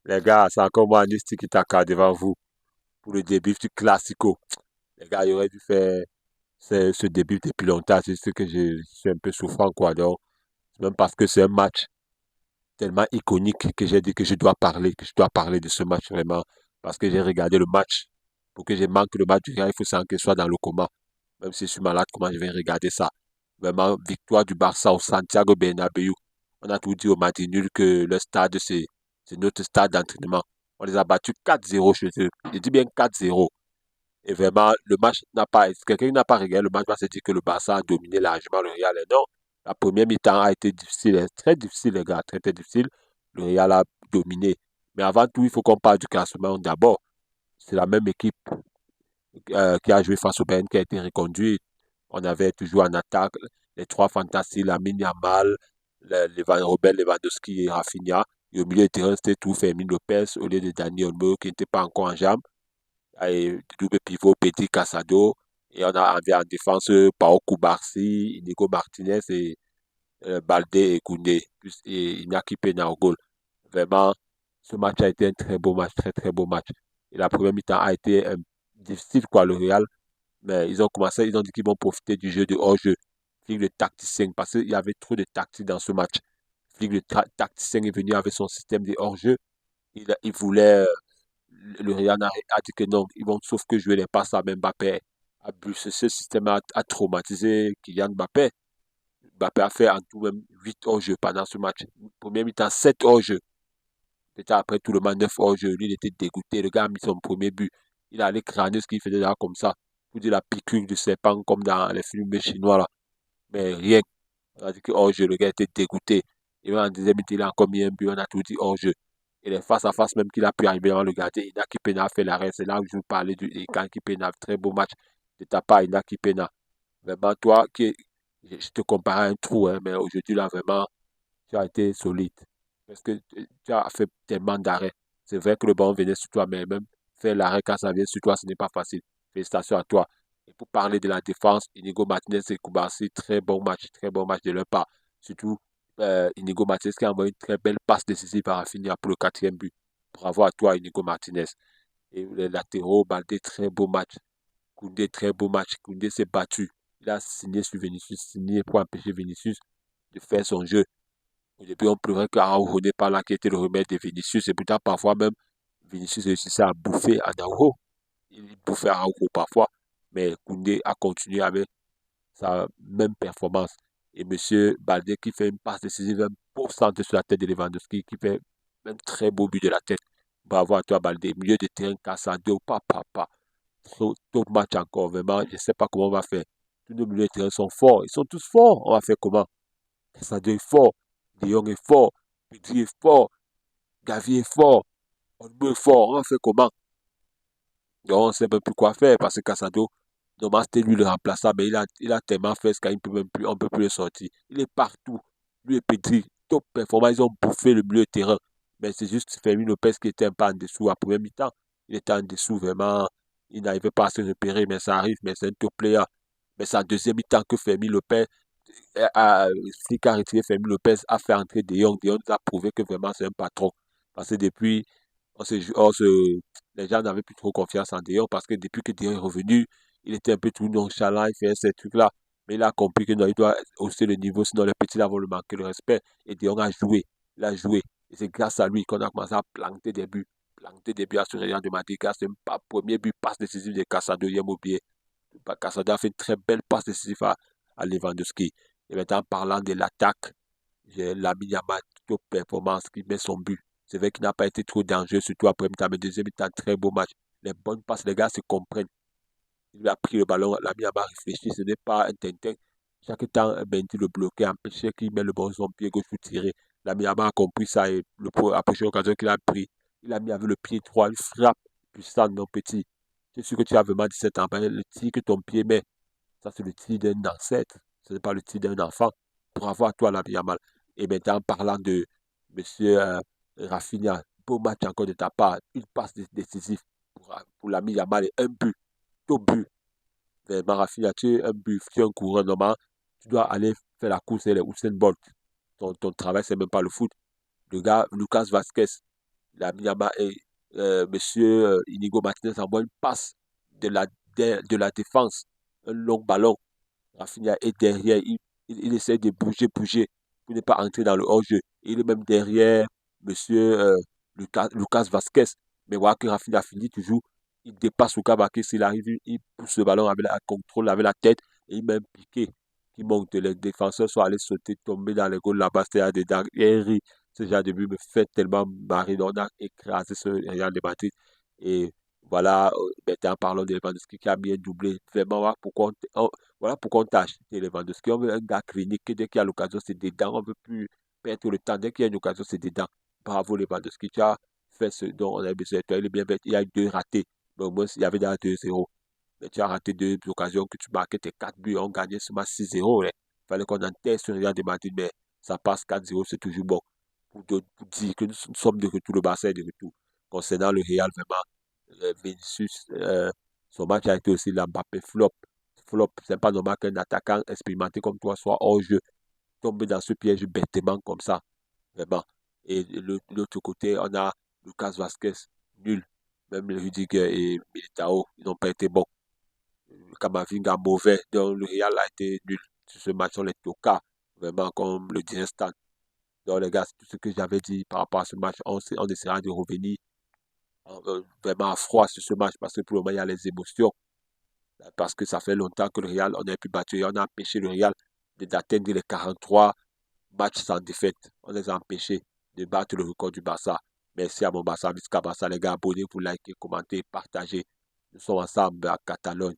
Les gars, c'est encore moi, Nisti, qui taka devant vous pour le début du Classico. Les gars, il aurait dû faire ce début depuis longtemps. C'est ce que je suis un peu souffrant, quoi. Donc, c'est même parce que c'est un match tellement iconique que j'ai dit que je dois parler, que je dois parler de ce match vraiment. Parce que j'ai regardé le match. Pour que je manque le match du gars, il faut sans que je sois dans le coma. Même si je suis malade, comment je vais regarder ça? Vraiment, victoire du Barça au Santiago Bernabéu. On a tout dit au match nul que le stade, c'est notre stade d'entraînement. On les a battus 4-0 chez eux. Je dis bien 4-0. Et vraiment, le match n'a pas, si quelqu'un n'a pas regardé le match va se dire que le Barça a dominé largement le Real. Et non, la première mi-temps a été difficile, hein, très difficile, les gars, très, très difficile. Le Real a dominé. Mais avant tout, il faut qu'on parle du classement d'abord. C'est la même équipe qui a joué face au Bayern qui a été reconduite. On avait toujours en attaque les trois fantastiques, Lamine Yamal, Robert Lewandowski et Rafinha. Et au milieu de terrain, c'était tout Fermin Lopez au lieu de Dani Olmo qui n'était pas encore en jambes. Et double pivot, Petit Casado. Et on avait en défense Pao Koubarsi, Inigo Martinez et Balde et Koundé. Et Iñaki Pena au goal. Vraiment, ce match a été un très beau match, très très beau match. Et la première mi-temps a été difficile, quoi, le Real. Mais ils ont commencé, ils ont dit qu'ils vont profiter du jeu de hors-jeu. Flick le tacticien, parce qu'il y avait trop de tactique dans ce match. Flick le tacticien est venu avec son système de hors-jeu. Il voulait, le Real a dit que non, ils vont sauf que jouer les passes à Mbappé. Ce système a traumatisé Kylian Mbappé. Mbappé a fait en tout même 8 hors-jeu pendant ce match. Premier mi-temps, 7 hors-jeu. Peut-être après tout le monde 9 hors-jeu. Lui, il était dégoûté. Le gars a mis son premier but. Il a allé crâner ce qu'il faisait là comme ça. Pour dire la piqûre du serpent comme dans les films chinois là. Mais rien. On a dit que hors-jeu, le gars était dégoûté. Et même en deuxième mi-temps, il a encore mis un but. On a tout dit hors-jeu. Et les face-à-face même qu'il a pu arriver devant le gardien, Inaki Pena a fait l'arrêt. C'est là où je vous parlais du Inaki Pena. Très beau match de ta part, Inaki Pena. Vraiment, toi, je te compare à un trou, hein, mais aujourd'hui, là, vraiment, tu as été solide. Parce que tu as fait tellement d'arrêts. C'est vrai que le ballon venait sur toi, mais même faire l'arrêt quand ça vient sur toi, ce n'est pas facile. Félicitations à toi. Et pour parler de la défense, Inigo Martinez et Koubarsi, très bon match de leur part. Surtout Inigo Martinez qui a envoyé une très belle passe décisive à Rafinha pour le quatrième but. Bravo à toi, Inigo Martinez. Et les latéraux, Baldé, très beau match. Koundé, très beau match. Koundé s'est battu. Il a signé sur Vinicius, signé pour empêcher Vinicius de faire son jeu. Au début, on pleurait qu'Araujo n'est pas là, qui était le remède de Vinicius. Et pourtant, parfois même, Vinicius réussissait à bouffer Araujo. Il bouffait Araujo parfois. Mais Koundé a continué avec sa même performance. Et Monsieur Baldé qui fait une passe décisive, un beau centre sur la tête de Lewandowski, qui fait un très beau but de la tête. Bravo à toi, Baldé. Milieu de terrain, Cassado, papa. Top match encore, vraiment. Je ne sais pas comment on va faire. Tous nos milieux de terrain sont forts. Ils sont tous forts. On va faire comment? Cassado est fort. De Jong est fort. Pedri est fort. Gavi est fort. Olmo est fort. On va faire comment? Donc, on ne sait même plus quoi faire parce que Casado, normalement, c'était lui le remplaçant, mais il a tellement fait ce qu'on peut même plus, on ne peut plus le sortir. Il est partout. Lui et Pedri, top performance, ils ont bouffé le milieu de terrain. Mais c'est juste Fermin Lopez qui était un peu en dessous à première mi-temps. Il était en dessous, vraiment. Il n'arrivait pas à se repérer, mais ça arrive, mais c'est un top player. Mais c'est en deuxième mi-temps que Fermin Lopez, Flick a retiré Fermin Lopez, a fait entrer De Jong. De Jong a prouvé que vraiment c'est un patron. Parce que depuis, on se, on se, les gens n'avaient plus trop confiance en De Jong parce que depuis que De Jong est revenu, il était un peu tout nonchalant, il fait ces trucs-là. Mais il a compris que non, il doit hausser le niveau, sinon les petits là vont le manquer le respect. Et De Jong a joué, il a joué. Et c'est grâce à lui qu'on a commencé à planter des buts. Planter des buts à ce Real de Madrid. C'est un premier but, passe décisive de Casado, hier oublié. Casado a fait une très belle passe décisive à Lewandowski. Et maintenant, parlant de l'attaque, j'ai Lamine Yamal, top performance, qui met son but. C'est vrai qu'il n'a pas été trop dangereux, surtout après mi-temps, mais deuxième mi-temps, très beau match. Les bonnes passes, les gars se comprennent. Il a pris le ballon, Lamine Yamal réfléchit, ce n'est pas un tintin. Chaque temps, Bendy le bloquait, empêchait qu'il met le ballon sur son pied gauche pour tirer. Lamine Yamal a compris ça et la prochaine occasion qu'il a pris, il a mis avec le pied droit, il frappe puissant, mon petit. Je suis sûr que tu as vraiment 17 ans, mais le tir que ton pied met, ça, c'est le tir d'un ancêtre. Ce n'est pas le tir d'un enfant. Bravo à toi, Lamine Yamal. Et maintenant, en parlant de Monsieur Rafinha, beau match encore de ta part. Une passe décisive pour l'ami Yamal et un but. Tout but. Vraiment, Rafinha, tu es un but, tu es un coureur normal. Tu dois aller faire la course et les Usain Bolt. Ton travail, c'est même pas le foot. le gars, Lucas Vasquez, il a mis Monsieur Inigo Martinez envoie une passe de de la défense, un long ballon. Rafinha est derrière, il essaie de bouger pour ne pas entrer dans le hors-jeu. Il est même derrière Monsieur Lucas Vasquez. Mais voilà que Rafinha finit toujours, il dépasse Lucas Vasquez, il arrive, il pousse le ballon avec la contrôle, avec la tête, et il met un piqué qui monte. Les défenseurs sont allés sauter, tomber dans les goals là-bas, c'est des dingueries. Ce genre de but me fait tellement marrer. On a écrasé ce Real de Madrid. Et voilà, maintenant parlons de Lewandowski qui a bien doublé. Vraiment, voilà pourquoi on t'a acheté Lewandowski. On veut un gars clinique, que dès qu'il y a l'occasion, c'est dedans. On ne veut plus perdre le temps. Dès qu'il y a une occasion, c'est dedans. Bravo Lewandowski, tu as fait ce dont on a besoin de toi. Il est bien fait. Il y a eu deux ratés. Mais au moins, il y avait déjà 2-0. Mais tu as raté deux occasions que tu marquais tes 4 buts. On gagnait ce match 6-0. Il fallait qu'on enterre ce Real de Madrid, mais ça passe 4-0, c'est toujours bon. Pour dire que nous sommes de retour, le Barça est de retour. Concernant le Real, vraiment, Vinicius, son match a été aussi la Mbappé flop. Flop, c'est pas normal qu'un attaquant expérimenté comme toi soit hors jeu, tombe dans ce piège bêtement comme ça. Vraiment. Et de l'autre côté, on a Lucas Vasquez, nul. Même le Rudiger et Militao, ils n'ont pas été bons. Kamavinga, mauvais. Donc le Real a été nul. Sur ce match, on les toca. Vraiment, comme le dirait Stan. Donc les gars, c'est tout ce que j'avais dit par rapport à ce match. On essaiera de revenir vraiment à froid sur ce match parce que pour le moment, il y a les émotions. Parce que ça fait longtemps que le Real, on n'a plus battu et on a empêché le Real d'atteindre les 43 matchs sans défaite. On les a empêchés de battre le record du Barça. Merci à mon Barça, Visca Barça, les gars, abonnez-vous, likez, commentez, partagez. Nous sommes ensemble à Catalogne.